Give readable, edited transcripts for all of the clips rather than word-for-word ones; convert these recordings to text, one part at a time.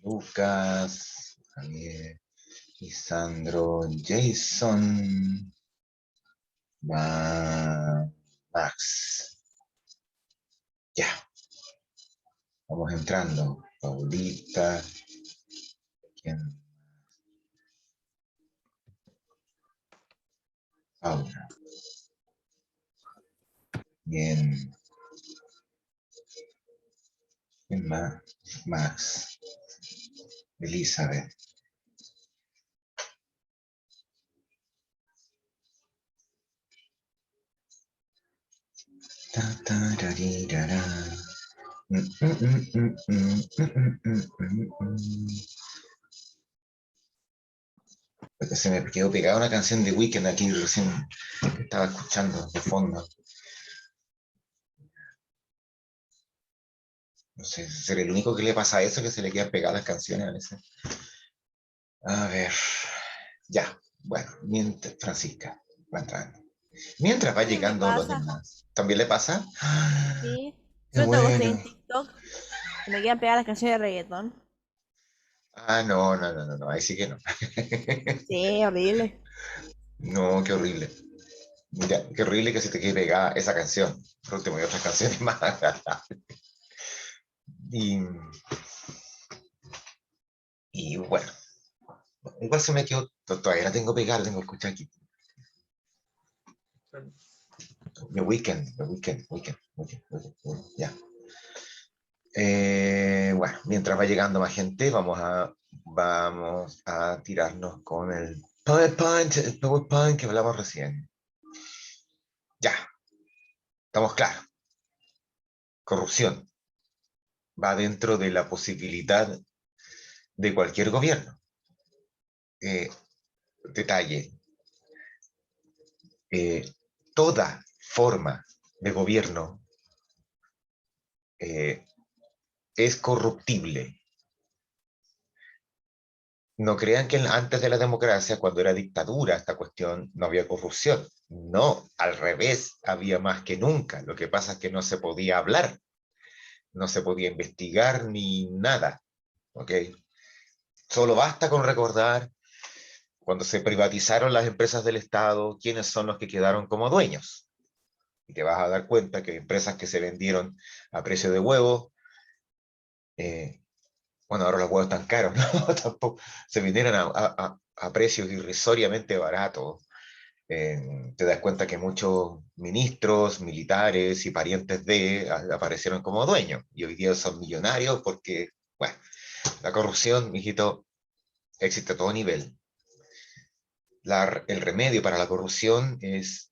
Lucas, Javier, Lisandro, Jason, Max. Ya, vamos entrando. Paulita, ¿quién? Paula. Bien. ¿Quién más? Max. Elizabeth. Ta, ta, ra, ri, ra, ra. Porque se me quedó pegada una canción de Weekend aquí recién que estaba escuchando de fondo. No sé, seré el único que le pasa a eso, que se le quedan pegadas las canciones a veces. A ver, ya, bueno, mientras, Francisca va entrando. Mientras va Sí, me llegando los pasa, demás. ¿También le pasa? ¡Ah! sí. ¡Qué Sobre todo cuando estoy en bueno! TikTok, que me quedan pegadas las canciones de reggaetón. Ah, no, no, no, no, no, ahí sí que no. Sí, horrible. No, qué horrible. Mira, qué horrible que se te quede pegada esa canción. Por último, hay otras canciones más agradables. Y, y bueno, igual se me quedó, todavía la tengo pegada, la tengo que escuchar aquí. The Weekend, The Weekend, Weekend, ya. Bueno, mientras va llegando más gente, vamos a tirarnos con el PowerPoint que hablamos recién. Ya, estamos claros. Corrupción va dentro de la posibilidad de cualquier gobierno. Eh, Detalle, eh, toda forma de gobierno eh, es corruptible. No crean que antes de la democracia, cuando era dictadura esta cuestión, no había corrupción. No, al revés, había más que nunca. Lo que pasa es que no se podía hablar, no se podía investigar ni nada. ¿Ok? Solo basta con recordar cuando se privatizaron las empresas del Estado, quiénes son los que quedaron como dueños. Y te vas a dar cuenta que empresas que se vendieron a precio de huevo, eh, bueno, ahora los huevos están caros, ¿no? Tampoco se vendieron a precios irrisoriamente baratos. Te das cuenta que muchos ministros, militares y parientes de aparecieron como dueños y hoy día son millonarios porque, bueno, la corrupción, mijito, existe a todo nivel. El remedio para la corrupción es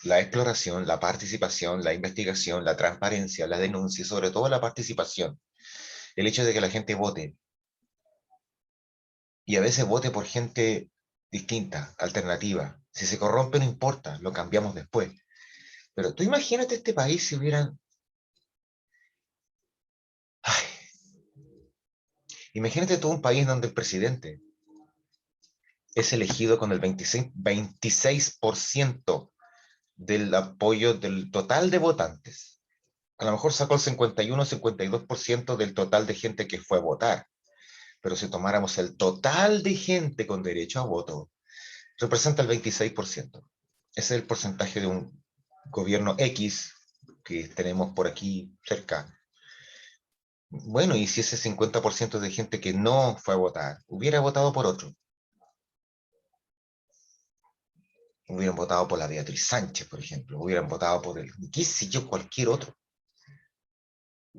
la exploración, la participación, la investigación, la transparencia, la denuncia y sobre todo la participación. El hecho de que la gente vote y a veces vote por gente distinta, alternativa. Si se corrompe no importa, lo cambiamos después. Pero tú imagínate este país si hubieran... Ay, imagínate tú un país donde el presidente es elegido con el 26% del apoyo del total de votantes. A lo mejor sacó el 51 o 52% del total de gente que fue a votar. Pero si tomáramos el total de gente con derecho a voto, representa el 26%. Ese es el porcentaje de un gobierno X que tenemos por aquí cerca. Bueno, y si ese 50% de gente que no fue a votar hubiera votado por otro, hubieran votado por la Beatriz Sánchez, por ejemplo, hubieran votado por el, qué sé yo, cualquier otro.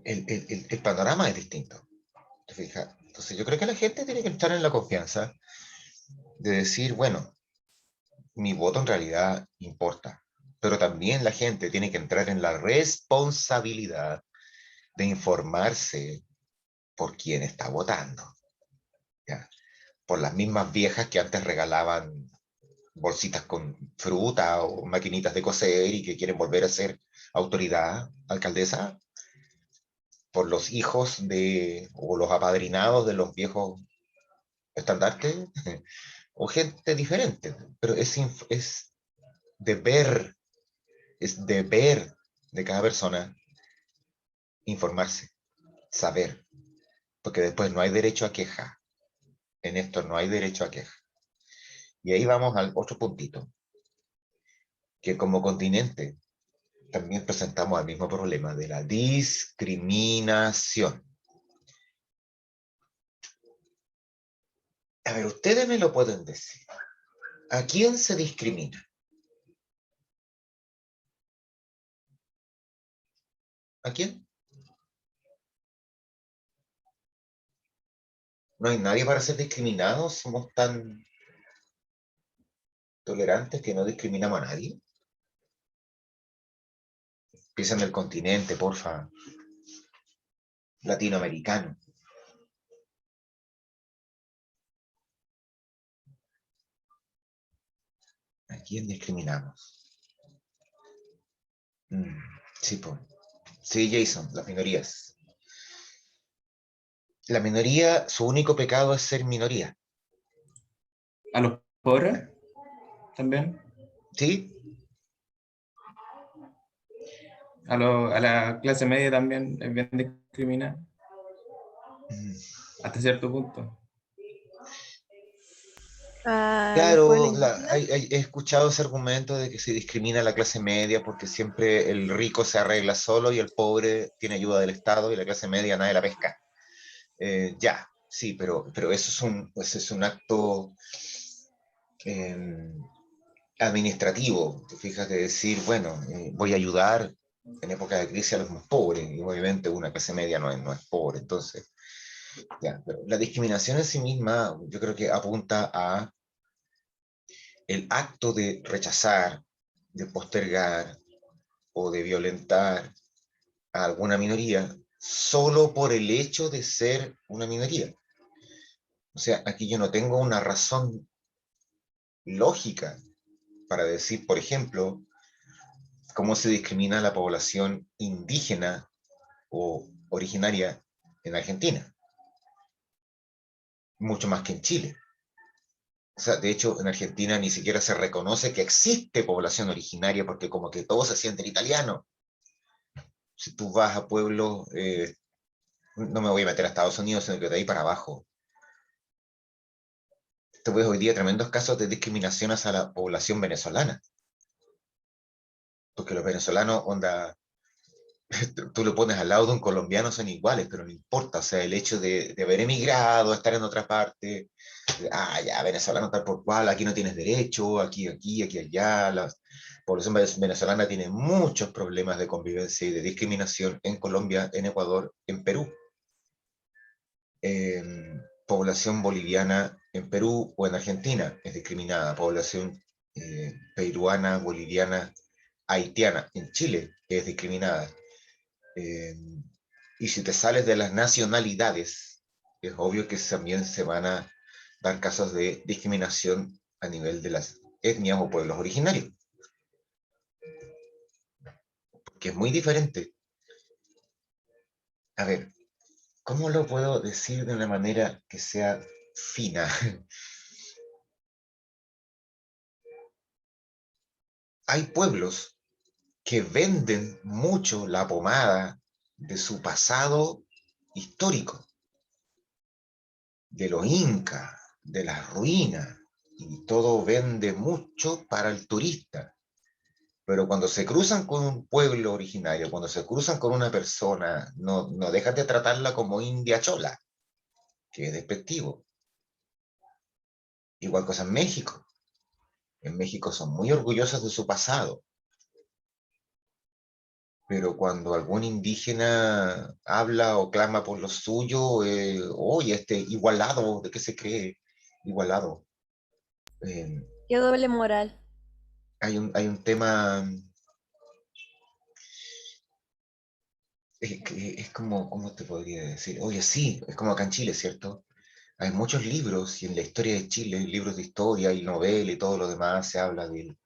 El panorama es distinto, ¿te fijas? Entonces yo creo que la gente tiene que estar en la confianza de decir, bueno, mi voto en realidad importa, pero también la gente tiene que entrar en la responsabilidad de informarse por quién está votando, ¿ya? Por las mismas viejas que antes regalaban bolsitas con fruta o maquinitas de coser y que quieren volver a ser autoridad, alcaldesa, por los hijos de, o los apadrinados de los viejos estandartes, o gente diferente, pero deber, es deber de cada persona informarse, saber, porque después no hay derecho a queja, en esto no hay derecho a queja. Y ahí vamos al otro puntito, que como continente también presentamos el mismo problema de la discriminación. A ver, ustedes me lo pueden decir. ¿A quién se discrimina? ¿A quién? No hay nadie para ser discriminado. Somos tan tolerantes que no discriminamos a nadie. Piensa en el continente, porfa. Latinoamericano. ¿A quién discriminamos? Sí, pues. Sí, Jason, las minorías. La minoría, su único pecado es ser minoría. ¿A los pobres también? ¿Sí? ¿A la clase media también es bien discriminada? Hasta cierto punto. A los Claro, pueblos indígenas. he escuchado ese argumento de que se discrimina a la clase media porque siempre el rico se arregla solo y el pobre tiene ayuda del Estado y la clase media nadie la pesca. Ya, sí, pero eso es un acto eh, administrativo, te fijas, de decir, bueno, voy a ayudar en época de crisis a los más pobres, y obviamente una clase media no es pobre, entonces, ya, pero la discriminación en sí misma yo creo que apunta a el acto de rechazar, de postergar o de violentar a alguna minoría solo por el hecho de ser una minoría. O sea, aquí yo no tengo una razón lógica para decir, por ejemplo, cómo se discrimina a la población indígena o originaria en Argentina, mucho más que en Chile. O sea, de hecho, en Argentina ni siquiera se reconoce que existe población originaria porque como que todos se sienten italianos. Si tú vas a pueblos, no me voy a meter a Estados Unidos, sino que de ahí para abajo, tú ves hoy día tremendos casos de discriminación hacia la población venezolana, porque los venezolanos, onda, tú lo pones al lado de un colombiano, son iguales, pero no importa, o sea, el hecho de haber emigrado, estar en otra parte, ya, venezolano tal por cual, aquí no tienes derecho, aquí, allá, la población venezolana tiene muchos problemas de convivencia y de discriminación en Colombia, en Ecuador, en Perú. Población boliviana en Perú o en Argentina es discriminada, población peruana, boliviana, haitiana en Chile es discriminada. Eh, y si te sales de las nacionalidades, es obvio que también se van a dar casos de discriminación a nivel de las etnias o pueblos originarios, que es muy diferente. A ver, ¿cómo lo puedo decir de una manera que sea fina? Hay pueblos que venden mucho la pomada de su pasado histórico, de los incas, de las ruinas, y todo vende mucho para el turista. Pero cuando se cruzan con un pueblo originario, cuando se cruzan con una persona, no dejan de tratarla como india chola, que es despectivo. Igual cosa en México. En México son muy orgullosos de su pasado, pero cuando algún indígena habla o clama por lo suyo, oye, este igualado, ¿de qué se cree? Igualado. Eh, Qué doble moral. hay un tema es como, ¿cómo te podría decir? Oye, sí, es como acá en Chile, ¿cierto? Hay muchos libros, y en la historia de Chile, libros de historia y novela y todo lo demás, se habla del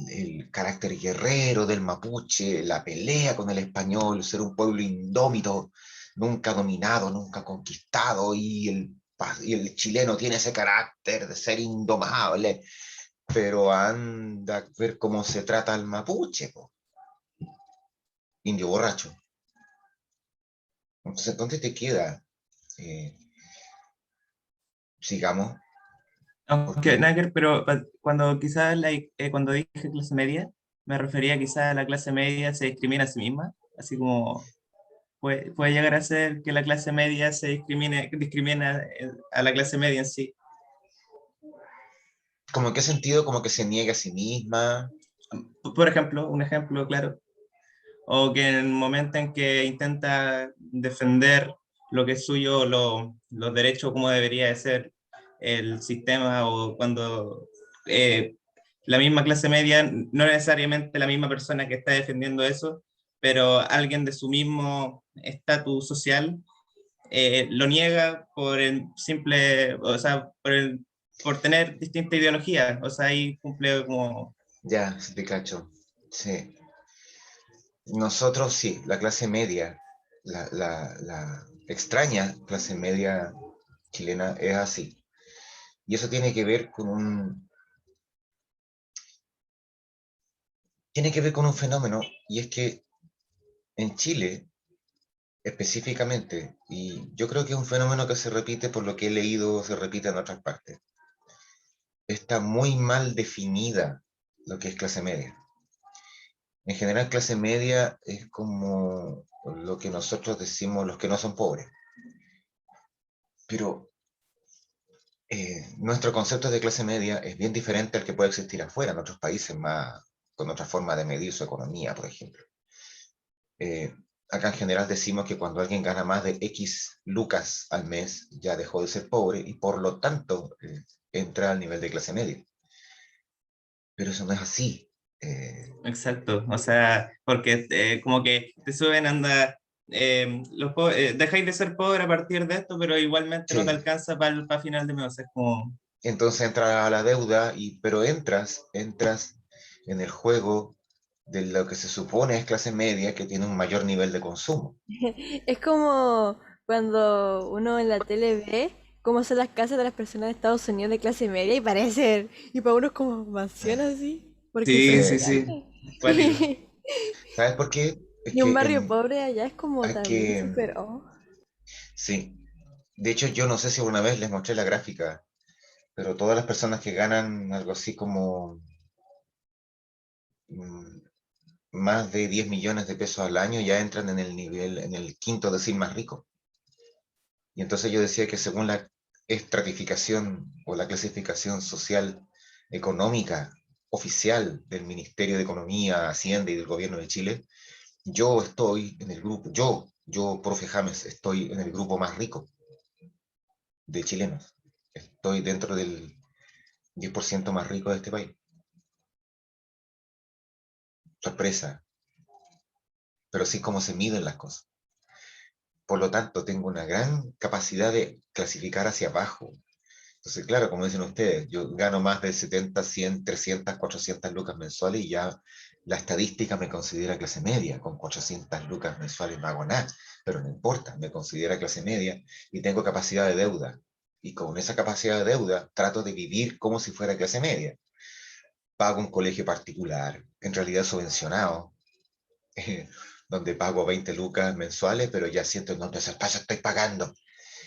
el carácter guerrero del mapuche, la pelea con el español, ser un pueblo indómito, nunca dominado, nunca conquistado, y el chileno tiene ese carácter de ser indomable, pero anda a ver cómo se trata al mapuche, po. Indio borracho. Entonces, ¿dónde te queda? Eh, sigamos, Aunque, porque, nada que ver, pero cuando quizás cuando dije clase media, me refería quizás a la clase media se discrimina a sí misma, así como puede llegar a ser que la clase media discrimina a la clase media en sí. ¿cómo en qué sentido? Como que se niega a sí misma. Por ejemplo, un ejemplo claro, o que en el momento en que intenta defender lo que es suyo, los derechos como debería de ser el sistema, o cuando eh, la misma clase media, no necesariamente la misma persona que está defendiendo eso, pero alguien de su mismo estatus social lo niega por el simple, o sea, por tener distinta ideología, o sea, ahí cumple como... Ya, sí te cacho. Sí. Nosotros sí, la clase media, la extraña clase media chilena es así. Y eso tiene que ver con un fenómeno, y es que en Chile específicamente, y yo creo que es un fenómeno que se repite por lo que he leído, se repite en otras partes, está muy mal definida lo que es clase media. En general, clase media es como lo que nosotros decimos los que no son pobres, pero nuestro concepto de clase media es bien diferente al que puede existir afuera, en otros países más, con otra forma de medir su economía, por ejemplo. Eh, Acá en general decimos que cuando alguien gana más de X lucas al mes, ya dejó de ser pobre y por lo tanto entra al nivel de clase media. Pero eso no es así. Exacto, o sea, porque como que te suben, anda, dejáis de ser pobre a partir de esto, pero igualmente no te Sí, alcanza para final de mes, o sea, es como... entonces entra a la deuda, pero entras en el juego de lo que se supone es clase media, que tiene un mayor nivel de consumo. Es como cuando uno en la tele ve cómo son las casas de las personas de Estados Unidos de clase media y parecen, y para uno es como mansión así, porque Sí, son sí, Sí. sí, grandes. cuático. ¿Sabes por qué? Es Y un que barrio pobre allá es como hay también que, súper, oh. sí. De hecho, yo no sé si alguna vez les mostré la gráfica, pero todas las personas que ganan algo así como mm, más de 10 millones de pesos al año ya entran en el nivel, en el quinto decil más rico. Y entonces yo decía que según la estratificación o la clasificación social económica oficial del Ministerio de Economía, Hacienda y del Gobierno de Chile, yo estoy en el grupo, profe James, estoy en el grupo más rico de chilenos. Estoy dentro del 10% más rico de este país. Sorpresa, pero sí cómo se miden las cosas. Por lo tanto, tengo una gran capacidad de clasificar hacia abajo. Entonces, claro, como dicen ustedes, yo gano más de 70, 100, 300, 400 lucas mensuales y ya la estadística me considera clase media. Con 400 lucas mensuales no hago nada, pero no importa, me considera clase media y tengo capacidad de deuda. Y con esa capacidad de deuda trato de vivir como si fuera clase media. Pago un colegio particular, en realidad subvencionado, donde pago 20 lucas mensuales, pero ya siento, no, pues eso estoy pagando.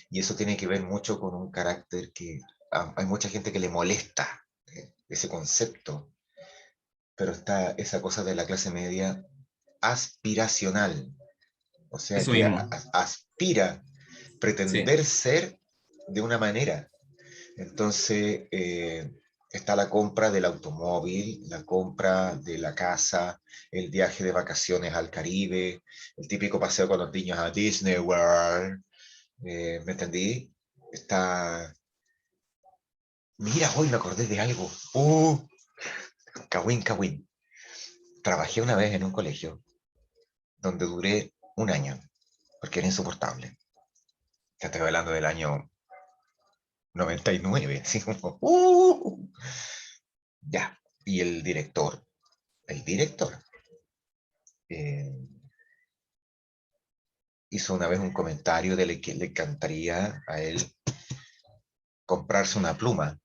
Y eso tiene que ver mucho con un carácter que hay mucha gente que le molesta ese concepto, pero está esa cosa de la clase media aspiracional, o sea Eso que mismo, aspira sí. pretender ser de una manera. Entonces, está la compra del automóvil, la compra de la casa, el viaje de vacaciones al Caribe, el típico paseo con los niños a Disney World, ¿me entendí? Está... Mira, hoy me acordé de algo. Cagüín, cagüín. Trabajé una vez en un colegio donde duré un año, porque era insoportable. Ya estoy hablando del año 99, así como, ya. Y el director, eh, hizo una vez un comentario de que le encantaría a él comprarse una pluma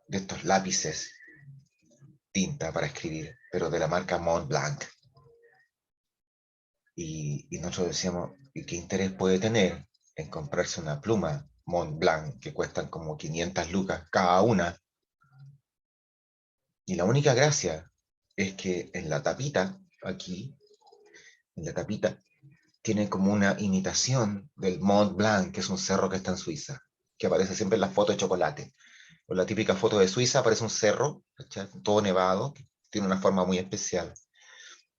de estos lápices tinta para escribir, pero de la marca Montblanc. Y nosotros decíamos, ¿y qué interés puede tener en comprarse una pluma Montblanc que cuestan como 500 lucas cada una? Y la única gracia es que en la tapita, aquí, en la tapita, tiene como una imitación del Mont Blanc, que es un cerro que está en Suiza, que aparece siempre en las fotos de chocolate. O la típica foto de Suiza aparece un cerro, ¿cachai? Todo nevado, que tiene una forma muy especial.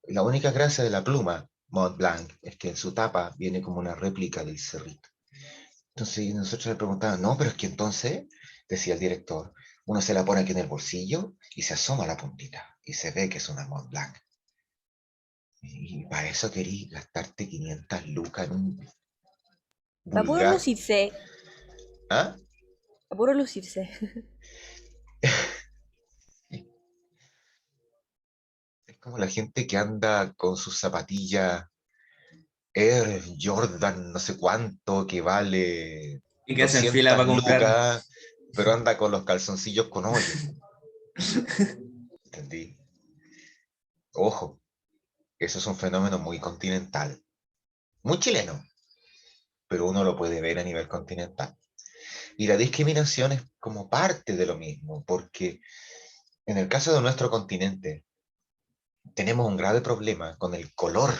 Y la única gracia de la pluma Mont Blanc es que en su tapa viene como una réplica del cerrito. Entonces nosotros le preguntábamos, no, pero es que entonces, decía el director, uno se la pone aquí en el bolsillo y se asoma la puntita y se ve que es una Mont Blanc. Y para eso querí gastarte 500 lucas en un Para puro vulgar. lucirse. ¿Ah? Para puro lucirse. Es como la gente que anda con sus zapatillas Air Jordan, no sé cuánto, que vale Y que hacen fila 200 para comprar. lucas, pero anda con los calzoncillos con hoyo. ¿Entendí? Ojo, eso es un fenómeno muy continental, muy chileno, pero uno lo puede ver a nivel continental. Y la discriminación es como parte de lo mismo, porque en el caso de nuestro continente tenemos un grave problema con el color.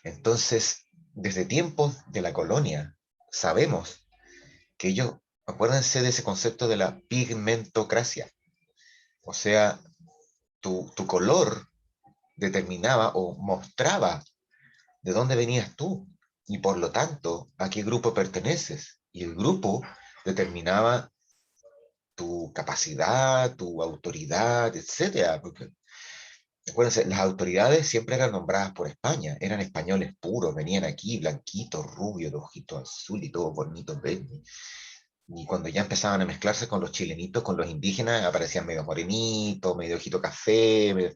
Entonces, desde tiempos de la colonia, sabemos que ellos, acuérdense de ese concepto de la pigmentocracia, o sea, tu color determinaba o mostraba de dónde venías tú y por lo tanto a qué grupo perteneces. Y el grupo determinaba tu capacidad, tu autoridad, etcétera. Porque, acuérdense, las autoridades siempre eran nombradas por España, eran españoles puros, venían aquí blanquitos, rubios, de ojitos azul y todos bonitos, verdes. Y cuando ya empezaban a mezclarse con los chilenitos, con los indígenas, aparecían medio morenitos, medio ojito café,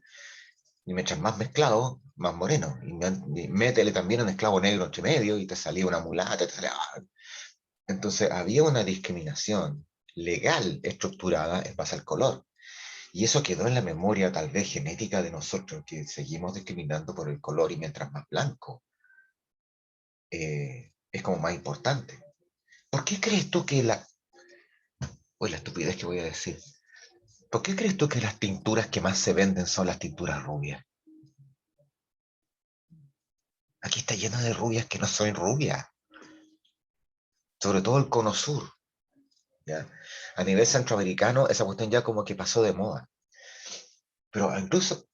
y mientras más mezclado, más moreno. Y métele también un esclavo negro entre medio y te salía una mulata. Entonces había una discriminación legal estructurada en base al color. Y eso quedó en la memoria tal vez genética de nosotros, que seguimos discriminando por el color y mientras más blanco, es como más importante. ¿Por qué crees tú que la estupidez que voy a decir, ¿por qué crees tú que las tinturas que más se venden son las tinturas rubias? Aquí está lleno de rubias que no son rubias, sobre todo el cono sur, ¿ya? A nivel centroamericano esa cuestión ya como que pasó de moda, pero incluso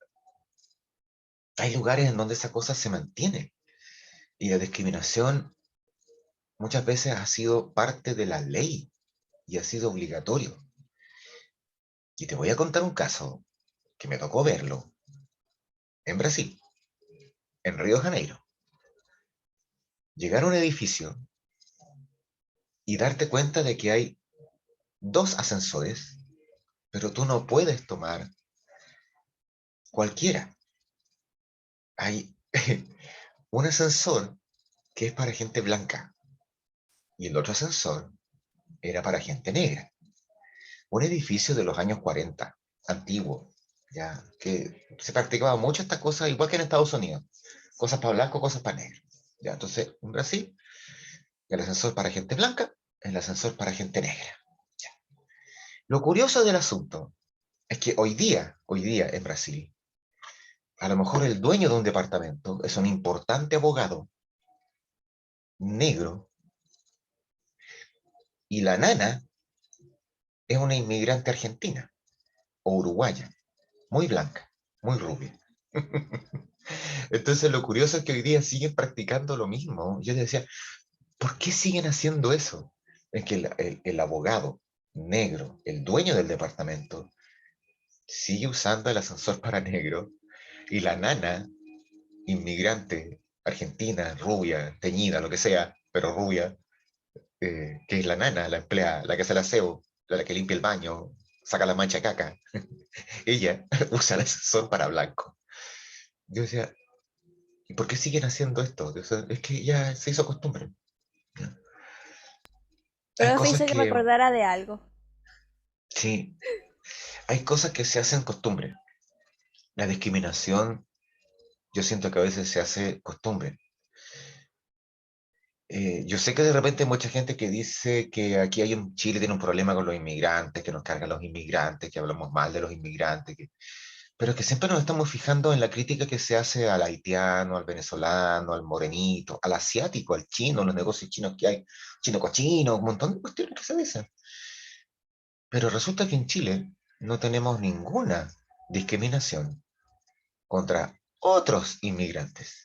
hay lugares en donde esa cosa se mantiene y la discriminación muchas veces ha sido parte de la ley y ha sido obligatorio. Y te voy a contar un caso que me tocó verlo en Brasil, en Río de Janeiro. Llegar a un edificio y darte cuenta de que hay dos ascensores, pero tú no puedes tomar cualquiera. Hay un ascensor que es para gente blanca y el otro ascensor era para gente negra. Un edificio de los años 40, antiguo, ya, que se practicaba mucho esta cosa, igual que en Estados Unidos. Cosas para blanco, cosas para negro. Ya, entonces, en Brasil, el ascensor para gente blanca, el ascensor para gente negra. Ya. Lo curioso del asunto es que hoy día en Brasil, a lo mejor el dueño de un departamento es un importante abogado negro y la nana es una inmigrante argentina o uruguaya, muy blanca, muy rubia. Entonces lo curioso es que hoy día siguen practicando lo mismo. Yo decía, ¿por qué siguen haciendo eso? Es que el abogado negro, el dueño del departamento, sigue usando el ascensor para negro y la nana inmigrante argentina, rubia, teñida, lo que sea, pero rubia, que es la nana, la empleada, la que hace el aseo, la que limpia el baño, saca la mancha de caca. Ella usa el ascensor para blanco. Yo decía, ¿y por qué siguen haciendo esto? O sea, es que ya se hizo costumbre. Hay Pero me cosas hizo que me que, acordara de algo. sí, hay cosas que se hacen costumbre. La discriminación, yo siento que a veces se hace costumbre. Yo sé que de repente hay mucha gente que dice que aquí hay un Chile tiene un problema con los inmigrantes, que nos cargan los inmigrantes, que hablamos mal de los inmigrantes, pero que siempre nos estamos fijando en la crítica que se hace al haitiano, al venezolano, al morenito, al asiático, al chino, los negocios chinos que hay, chino cochino, un montón de cuestiones que se dicen. Pero resulta que en Chile no tenemos ninguna discriminación contra otros inmigrantes.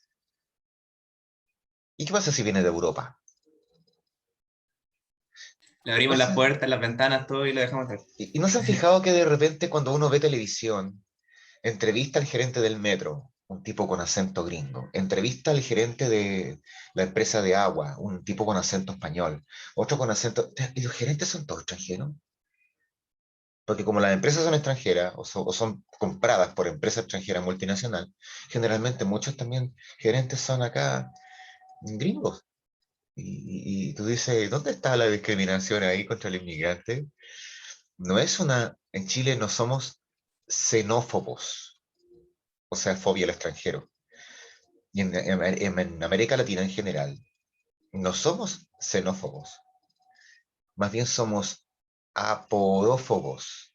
¿Y qué pasa si viene de Europa? Le abrimos las Pasa- puertas, las ventanas, todo y lo dejamos entrar. y no se han fijado que de repente cuando uno ve televisión, entrevista al gerente del metro, un tipo con acento gringo, entrevista al gerente de la empresa de agua, un tipo con acento español, otro con acento... ¿Y los gerentes son todos extranjeros? Porque como las empresas son extranjeras o son compradas por empresas extranjeras multinacional, generalmente muchos también gerentes son acá gringos. Y tú dices, ¿dónde está la discriminación ahí contra el inmigrante? No es una, en Chile no somos xenófobos, o sea, fobia al extranjero. Y en América Latina en general, no somos xenófobos, más bien somos aporófobos.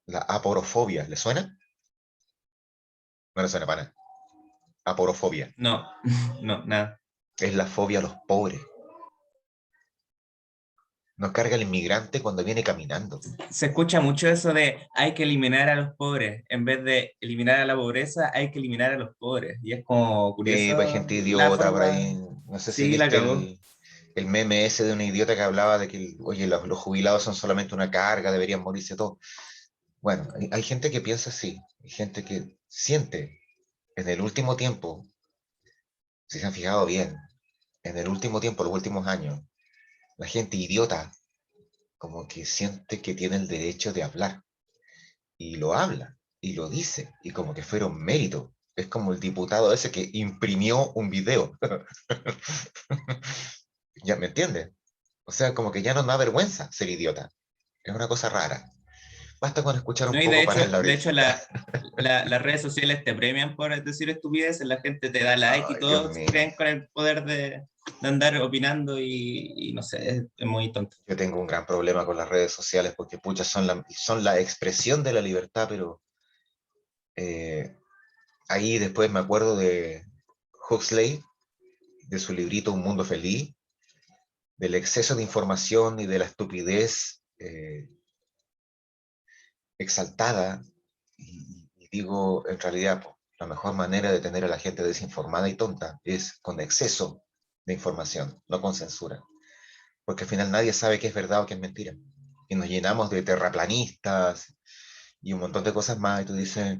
La aporofobia, ¿le suena? No le suena para nada. Aporofobia No, no, nada. es la fobia a los pobres. Nos carga el inmigrante cuando viene caminando. Se escucha mucho eso de hay que eliminar a los pobres. En vez de eliminar a la pobreza, hay que eliminar a los pobres. Y es como Pues hay curioso gente la idiota por forma. ahí. No sé si Sí, la viste cagó. el meme ese de una idiota que hablaba de que, oye, los jubilados son solamente una carga, deberían morirse todos. Bueno, hay gente que piensa así, hay gente que siente en el último tiempo, si se han fijado bien, en el último tiempo, los últimos años, la gente idiota como que siente que tiene el derecho de hablar y lo habla y lo dice y como que fuera un mérito. Es como el diputado ese que imprimió un video. ¿Ya me entiendes? O sea, como que ya no da vergüenza ser idiota. Es una cosa rara. Basta con escuchar un No, y poco para la de hecho orejita. las redes sociales te premian por decir estupideces, la gente te da like y Ay, Dios todos mío. creen con el poder de andar opinando y no sé, es muy tonto. Yo tengo un gran problema con las redes sociales porque, pucha, son la expresión de la libertad, pero eh, ahí después me acuerdo de Huxley, de su librito Un Mundo Feliz, del exceso de información y de la estupidez exaltada. Y digo, en realidad, po, la mejor manera de tener a la gente desinformada y tonta es con exceso de información, no con censura. Porque al final nadie sabe qué es verdad o qué es mentira. Y nos llenamos de terraplanistas y un montón de cosas más, y tú dices,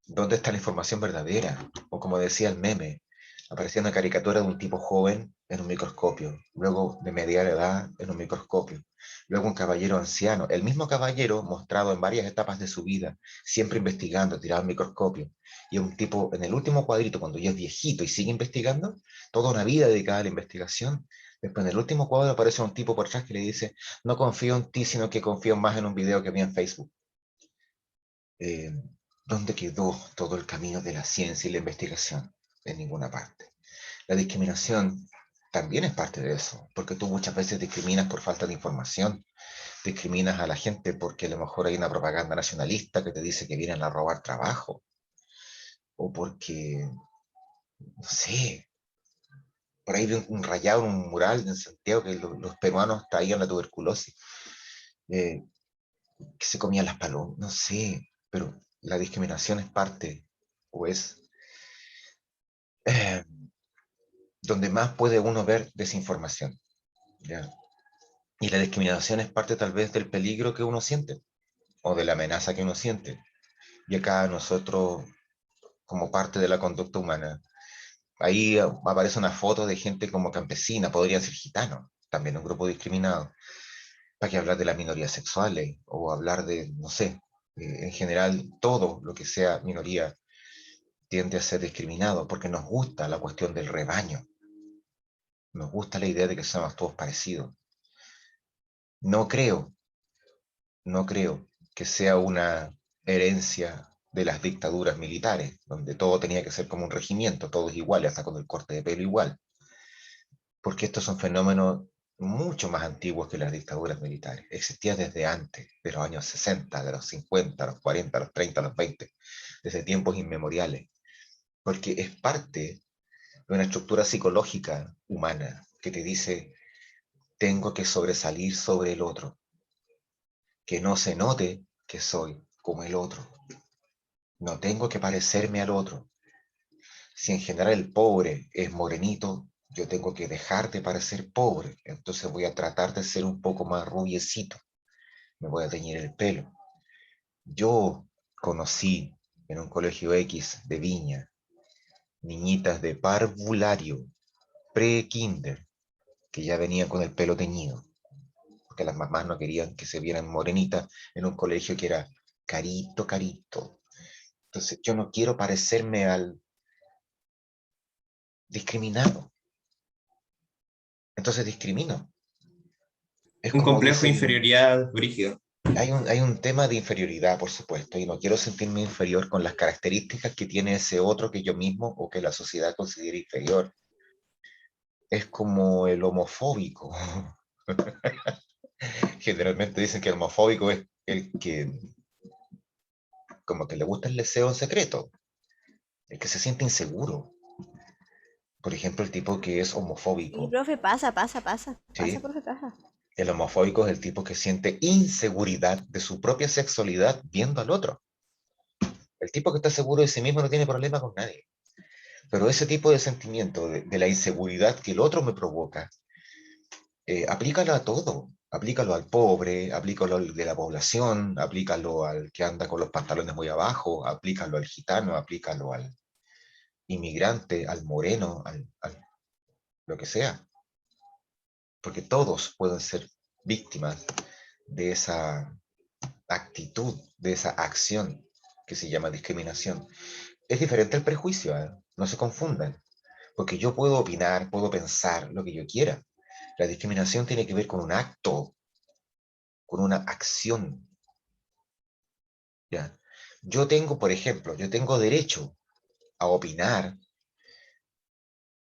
¿dónde está la información verdadera? O como decía el meme, aparecía una caricatura de un tipo joven en un microscopio, luego de mediana edad en un microscopio, luego un caballero anciano, el mismo caballero mostrado en varias etapas de su vida, siempre investigando, tirado al microscopio, y un tipo en el último cuadrito, cuando ya es viejito y sigue investigando, toda una vida dedicada a la investigación. Después en el último cuadro aparece un tipo por atrás que le dice, no confío en ti, sino que confío más en un video que vi en Facebook. eh, ¿Dónde quedó todo el camino de la ciencia y la investigación? En ninguna parte. La discriminación también es parte de eso, porque tú muchas veces discriminas por falta de información, discriminas a la gente porque a lo mejor hay una propaganda nacionalista que te dice que vienen a robar trabajo, o porque, no sé, por ahí vi un rayado en un mural en Santiago que los peruanos traían la tuberculosis, eh, que se comían las palomas, no sé, pero la discriminación es parte, o es eh, donde más puede uno ver desinformación, ¿ya? Y la discriminación es parte tal vez del peligro que uno siente o de la amenaza que uno siente. Y acá nosotros, como parte de la conducta humana, Ahí aparece una foto de gente como campesina, podrían ser gitanos, también un grupo discriminado. ¿Para qué hablar de las minorías sexuales? O hablar de, no sé, en general todo lo que sea minoría tiende a ser discriminado porque nos gusta la cuestión del rebaño, nos gusta la idea de que somos todos parecidos. No creo, no creo que sea una herencia de las dictaduras militares, donde todo tenía que ser como un regimiento, todos iguales, hasta con el corte de pelo igual, porque estos son fenómenos mucho más antiguos que las dictaduras militares. Existían desde antes, de los años 60, de los 50, los 40, los 30, los 20, desde tiempos inmemoriales, porque es parte de una estructura psicológica humana que te dice, tengo que sobresalir sobre el otro, que no se note que soy como el otro, no tengo que parecerme al otro. Si en general el pobre es morenito, yo tengo que dejar de parecer pobre, entonces voy a tratar de ser un poco más rubiecito, me voy a teñir el pelo. Yo conocí en un colegio X de Viña niñitas de parvulario, pre-kinder, que ya venían con el pelo teñido, porque las mamás no querían que se vieran morenitas en un colegio que era carito, carito. Entonces yo no quiero parecerme al discriminado, entonces discrimino. Es Un como complejo dice de el, inferioridad brígido. hay un tema de inferioridad, por supuesto, y no quiero sentirme inferior con las características que tiene ese otro que yo mismo o que la sociedad considera inferior. Es como el homofóbico. Generalmente dicen que el homofóbico es el que como que le gusta el deseo en secreto, el que se siente inseguro. Por ejemplo, el tipo que es Y homofóbico, profe, pasa, pasa, pasa. Pasa, ¿sí? profe, pasa. El homofóbico es el tipo que siente inseguridad de su propia sexualidad viendo al otro. El tipo que está seguro de sí mismo no tiene problema con nadie. Pero ese tipo de sentimiento, de la inseguridad que el otro me provoca, aplícalo a todo. Aplícalo al pobre, aplícalo al de la población, aplícalo al que anda con los pantalones muy abajo, aplícalo al gitano, aplícalo al inmigrante, al moreno, al lo que sea. Porque todos pueden ser víctimas de esa actitud, de esa acción que se llama discriminación. Es diferente al prejuicio, ¿eh? No se confundan, porque yo puedo opinar, puedo pensar lo que yo quiera. La discriminación tiene que ver con un acto, con una acción, ¿ya? Yo tengo, por ejemplo, yo tengo derecho a opinar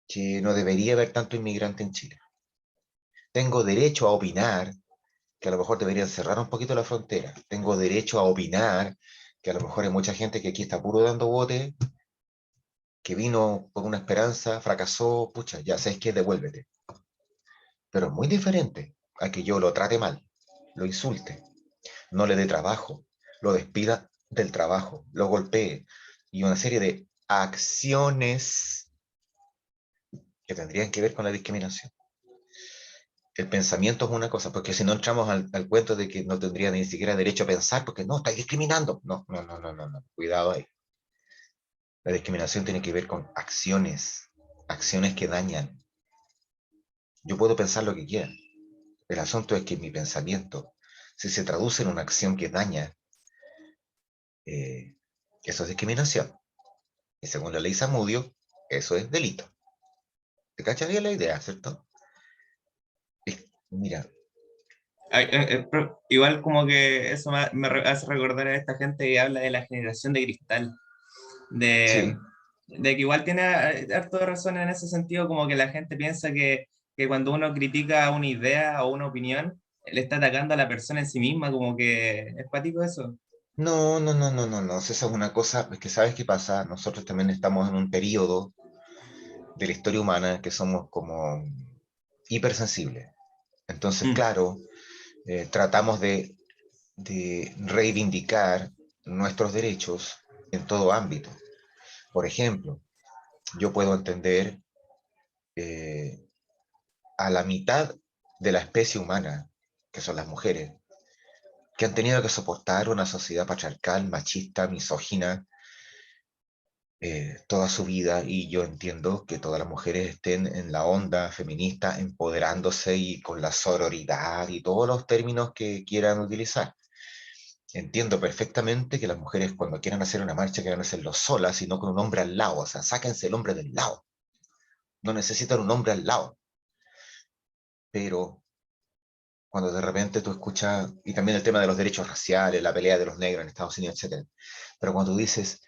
que no debería haber tanto inmigrante en Chile. Tengo derecho a opinar que a lo mejor deberían cerrar un poquito la frontera. Tengo derecho a opinar que a lo mejor hay mucha gente que aquí está puro dando bote, que vino por una esperanza, fracasó, pucha, ya sabes que devuélvete. Pero es muy diferente a que yo lo trate mal, lo insulte, no le dé trabajo, lo despida del trabajo, lo golpee y una serie de acciones que tendrían que ver con la discriminación. El pensamiento es una cosa, porque si no entramos al cuento de que no tendría ni siquiera derecho a pensar, porque no, estáis discriminando. No, no, no, no, no, no, cuidado ahí. La discriminación tiene que ver con acciones, acciones que dañan. Yo puedo pensar lo que quiera. El asunto es que mi pensamiento, si se traduce en una acción que daña, eh, eso es discriminación. Y según la ley Zamudio, eso es delito. ¿Te cachas bien la idea, cierto? Mira, Igual como que eso hace recordar a esta gente que habla de la generación de cristal, de, sí, de que igual tiene harto de razón en ese sentido, como que la gente piensa que cuando uno critica una idea o una opinión, le está atacando a la persona en sí misma, como que es pático eso. no, no, no, no, no, no, esa es una cosa, es que sabes qué pasa, nosotros también estamos en un periodo de la historia humana que somos como hipersensibles. Entonces, Mm. claro, tratamos de reivindicar nuestros derechos en todo ámbito. Por ejemplo, yo puedo entender eh, a la mitad de la especie humana, que son las mujeres, que han tenido que soportar una sociedad patriarcal, machista, misógina, toda su vida, y yo entiendo que todas las mujeres estén en la onda feminista, empoderándose y con la sororidad y todos los términos que quieran utilizar. Entiendo perfectamente que las mujeres cuando quieran hacer una marcha quieran hacerlo solas, sino con un hombre al lado, o sea, sáquense el hombre del lado, no necesitan un hombre al lado, pero cuando de repente tú escuchas, y también el tema de los derechos raciales, la pelea de los negros en Estados Unidos, etcétera, pero cuando dices,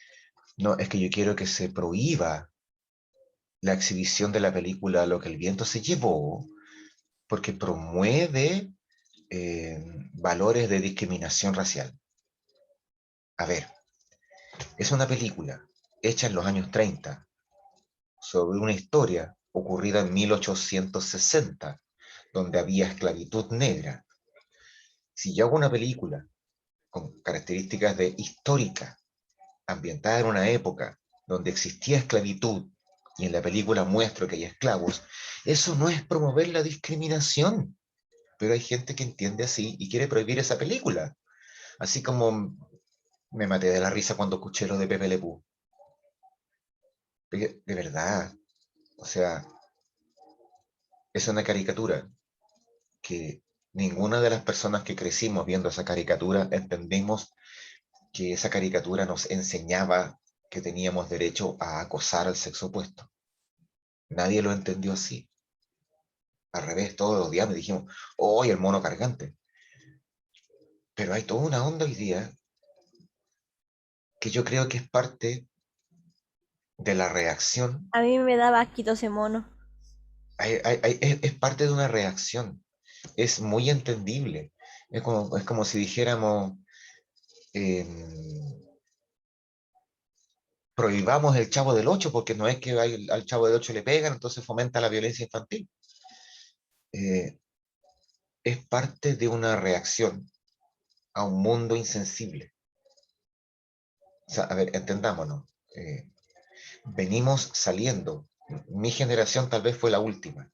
no, es que yo quiero que se prohíba la exhibición de la película Lo que el viento se llevó, porque promueve valores de discriminación racial. A ver, es una película hecha en los años 30 sobre una historia ocurrida en 1860, donde había esclavitud negra. Si yo hago una película con características de histórica, ambientada en una época donde existía esclavitud, y en la película muestro que hay esclavos, eso no es promover la discriminación. Pero hay gente que entiende así y quiere prohibir esa película. Así como me maté de la risa cuando escuché lo de Pepe Le Pew. De verdad, o sea, es una caricatura que ninguna de las personas que crecimos viendo esa caricatura entendimos que esa caricatura nos enseñaba que teníamos derecho a acosar al sexo opuesto. Nadie lo entendió así. Al revés, todos los días me dijimos, ¡oh, el mono cargante! Pero hay toda una onda hoy día que yo creo que es parte de la reacción, A mí me daba asquito ese mono. es parte de una reacción, es muy entendible. Es como si dijéramos, eh, prohibamos el Chavo del Ocho, porque no es que al Chavo del Ocho le pegan, entonces fomenta la violencia infantil. Eh, es parte de una reacción a un mundo insensible. O sea, a ver, entendámonos. Venimos saliendo. Mi generación tal vez fue la última.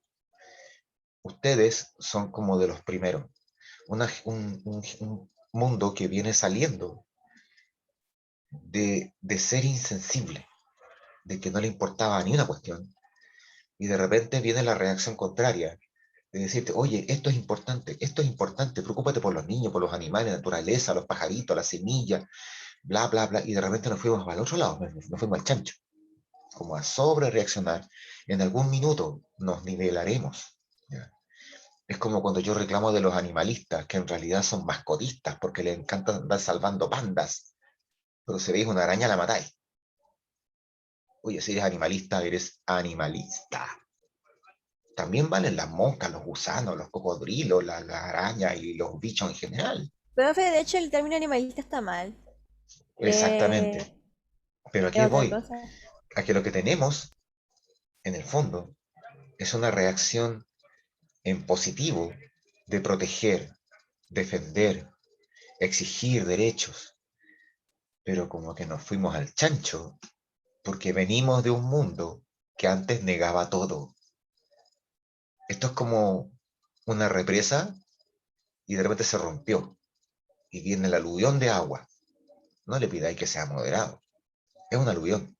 Ustedes son como de los primeros. Un mundo que viene saliendo de ser insensible, de que no le importaba ni una cuestión, y de repente viene la reacción contraria, de decirte, oye, esto es importante, preocúpate por los niños, por los animales, la naturaleza, los pajaritos, las semillas, bla, bla, bla, y de repente nos fuimos al otro lado, nos fuimos al chancho, como a sobre reaccionar. En algún minuto nos nivelaremos. ¿Ya? Es como cuando yo reclamo de los animalistas, que en realidad son mascotistas, porque les encanta andar salvando pandas, pero si veis una araña la matáis. Oye, si eres animalista, eres animalista. También valen las moscas, los gusanos, los cocodrilos, las arañas y los bichos en general. Pero de hecho el término animalista está mal. Exactamente. Eh, Pero es aquí otra voy, cosa. a que lo que tenemos, en el fondo, es una reacción en positivo de proteger, defender, exigir derechos, pero como que nos fuimos al chancho porque venimos de un mundo que antes negaba todo. Esto es como una represa y de repente se rompió y viene el aluvión de agua. No le pidáis que sea moderado. Es un aluvión.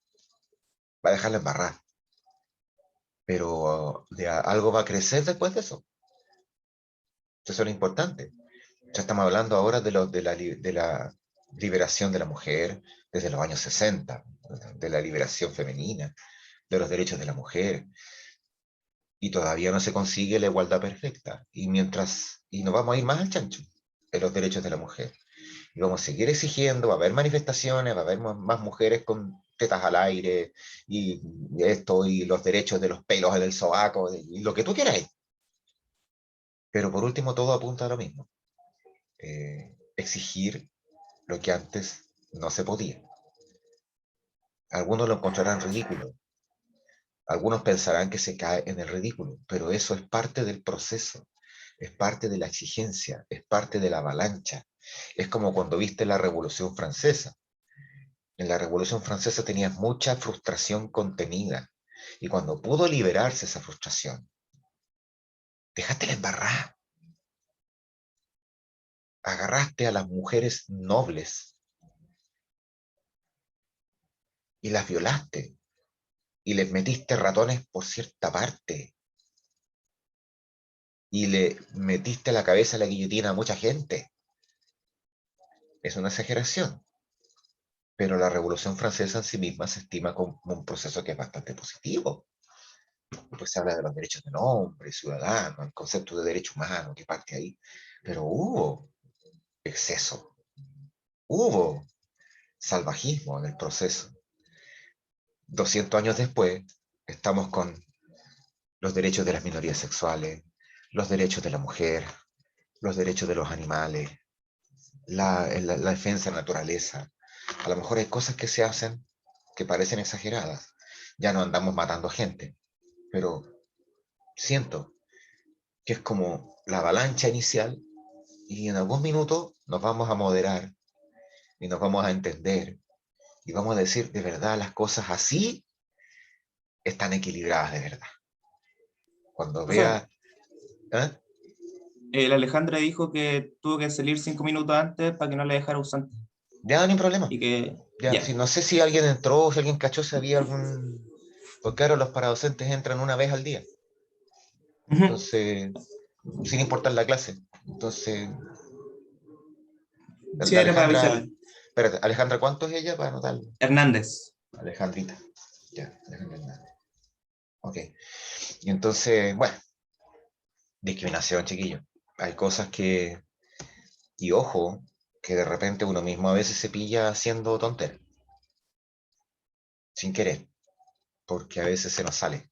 Va a dejarla embarrar. Pero algo va a crecer después de eso. Eso es lo importante. Ya estamos hablando ahora de la liberación de la mujer desde los años 60, de la liberación femenina, de los derechos de la mujer, y todavía no se consigue la igualdad perfecta. Y nos vamos a ir más al chancho en los derechos de la mujer. Y vamos a seguir exigiendo, va a haber manifestaciones, va a haber más mujeres con tetas al aire, y esto, y los derechos de los pelos en el sobaco, y lo que tú quieras. Pero por último, todo apunta a lo mismo. Exigir lo que antes no se podía. Algunos lo encontrarán ridículo, algunos pensarán que se cae en el ridículo, pero eso es parte del proceso, es parte de la exigencia, es parte de la avalancha. Es como cuando viste la Revolución Francesa. En la Revolución Francesa tenías mucha frustración contenida, y cuando pudo liberarse esa frustración, dejaste la embarrada, agarraste a las mujeres nobles, y las violaste, y les metiste ratones por cierta parte, y le metiste la cabeza a la guillotina a mucha gente. Es una exageración, pero la Revolución Francesa en sí misma se estima como un proceso que es bastante positivo. Pues se habla de los derechos del hombre, ciudadano, el concepto de derecho humano que parte ahí, pero hubo exceso, hubo salvajismo en el proceso. 200 años después, estamos con los derechos de las minorías sexuales, los derechos de la mujer, los derechos de los animales, la defensa de la naturaleza. A lo mejor hay cosas que se hacen que parecen exageradas. Ya no andamos matando gente, pero siento que es como la avalancha inicial y en algún minuto nos vamos a moderar y nos vamos a entender y vamos a decir de verdad las cosas así están equilibradas de verdad. Cuando O sea, vea... ¿eh? el Alejandra dijo que tuvo que salir 5 minutos antes para que no le dejara usar. Ya, no hay problema. Y que, Ya, si, ya. no sé si alguien entró, si alguien cachó, si había algún... Porque ahora los paradocentes entran una vez al día. Ujú. Entonces, sin importar la clase. Entonces, Sí, la era para Alejandra... avisarle. Espérate, Alejandra, ¿cuánto es ella para anotarlo? Hernández. Alejandrita. Ya, Alejandra Hernández. Ok. Y entonces, bueno, discriminación, chiquillo. Hay cosas que... Y ojo, que de repente uno mismo a veces se pilla haciendo tonteras, sin querer, porque a veces se nos sale.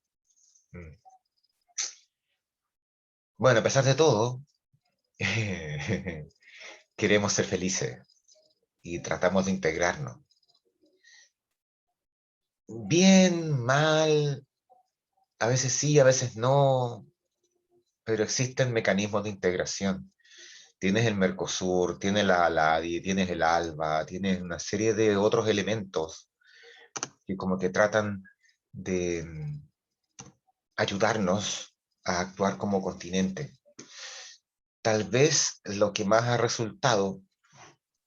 Mm. Bueno, a pesar de todo, queremos ser felices y tratamos de integrarnos. Bien, mal, a veces sí, a veces no, pero existen mecanismos de integración. Tienes el Mercosur, tienes la ALADI, tienes el ALBA, tienes una serie de otros elementos que como que tratan de ayudarnos a actuar como continente. Tal vez lo que más ha resultado,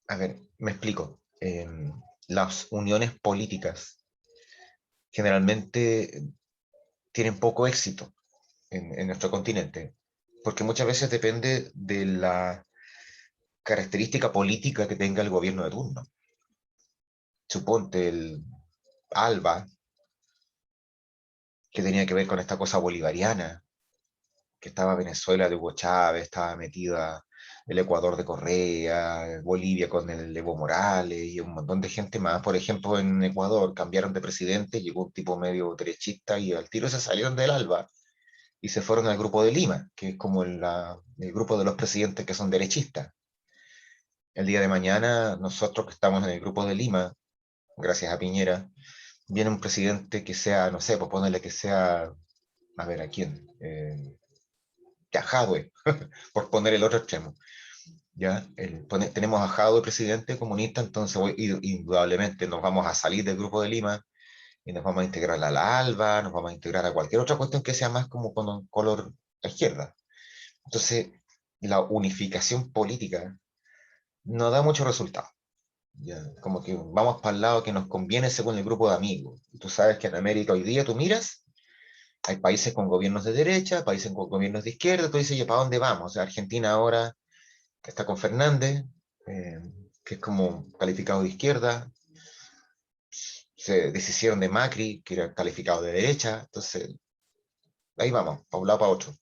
a ver, me explico, las uniones políticas generalmente tienen poco éxito en nuestro continente, porque muchas veces depende de la característica política que tenga el gobierno de turno. Suponte el ALBA, que tenía que ver con esta cosa bolivariana, que estaba Venezuela de Hugo Chávez, estaba metida el Ecuador de Correa, Bolivia con el Evo Morales y un montón de gente más. Por ejemplo, en Ecuador cambiaron de presidente, llegó un tipo medio derechista y al tiro se salieron del ALBA y se fueron al Grupo de Lima, que es como el grupo de los presidentes que son derechistas. El día de mañana, nosotros que estamos en el Grupo de Lima, gracias a Piñera, viene un presidente que sea, no sé, pues ponerle que sea, a ver, ¿a quién? Que a Jadwe, por poner el otro extremo. ¿Ya? Tenemos a Jadwe presidente comunista, entonces indudablemente nos vamos a salir del Grupo de Lima y nos vamos a integrar a la ALBA, nos vamos a integrar a cualquier otra cuestión que sea más como con un color a izquierda. Entonces, la unificación política no da mucho resultado. Ya, como que vamos para el lado que nos conviene según el grupo de amigos. Y tú sabes que en América hoy día tú miras, hay países con gobiernos de derecha, países con gobiernos de izquierda, tú dices, ¿y para dónde vamos? O sea, Argentina ahora que está con Fernández, eh, que es como calificado de izquierda, se deshicieron de Macri, que era calificado de derecha, entonces ahí vamos, para un lado para otro.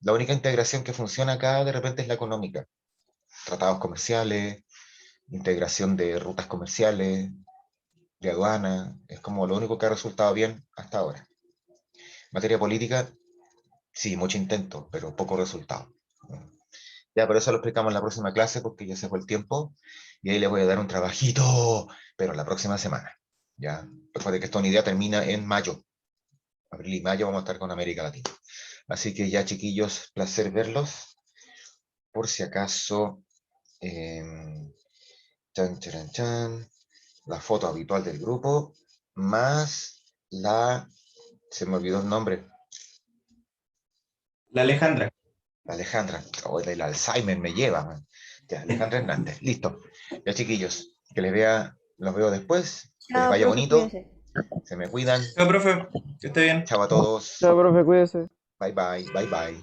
La única integración que funciona acá de repente es la económica, tratados comerciales, integración de rutas comerciales, de aduana, es como lo único que ha resultado bien hasta ahora. En materia política, sí, mucho intento, pero poco resultado. Ya, por eso lo explicamos en la próxima clase, porque ya se fue el tiempo, y ahí le voy a dar un trabajito, pero la próxima semana. Ya, recuerden que esta unidad termina en mayo. Abril y mayo vamos a estar con América Latina. Así que ya, chiquillos, placer verlos. Por si acaso, chan, chan, chan, la foto habitual del grupo, más la, se me olvidó el nombre, La Alejandra. Alejandra, o el Alzheimer me lleva, man. Ya, Alejandra Hernández, listo. Ya, chiquillos, que les vea Los veo después. Que les Chao, vaya profe, bonito. cuídese. Se me cuidan. Chao, profe, que esté bien. Chao a todos. Chao, profe, cuídese. Bye bye, bye bye.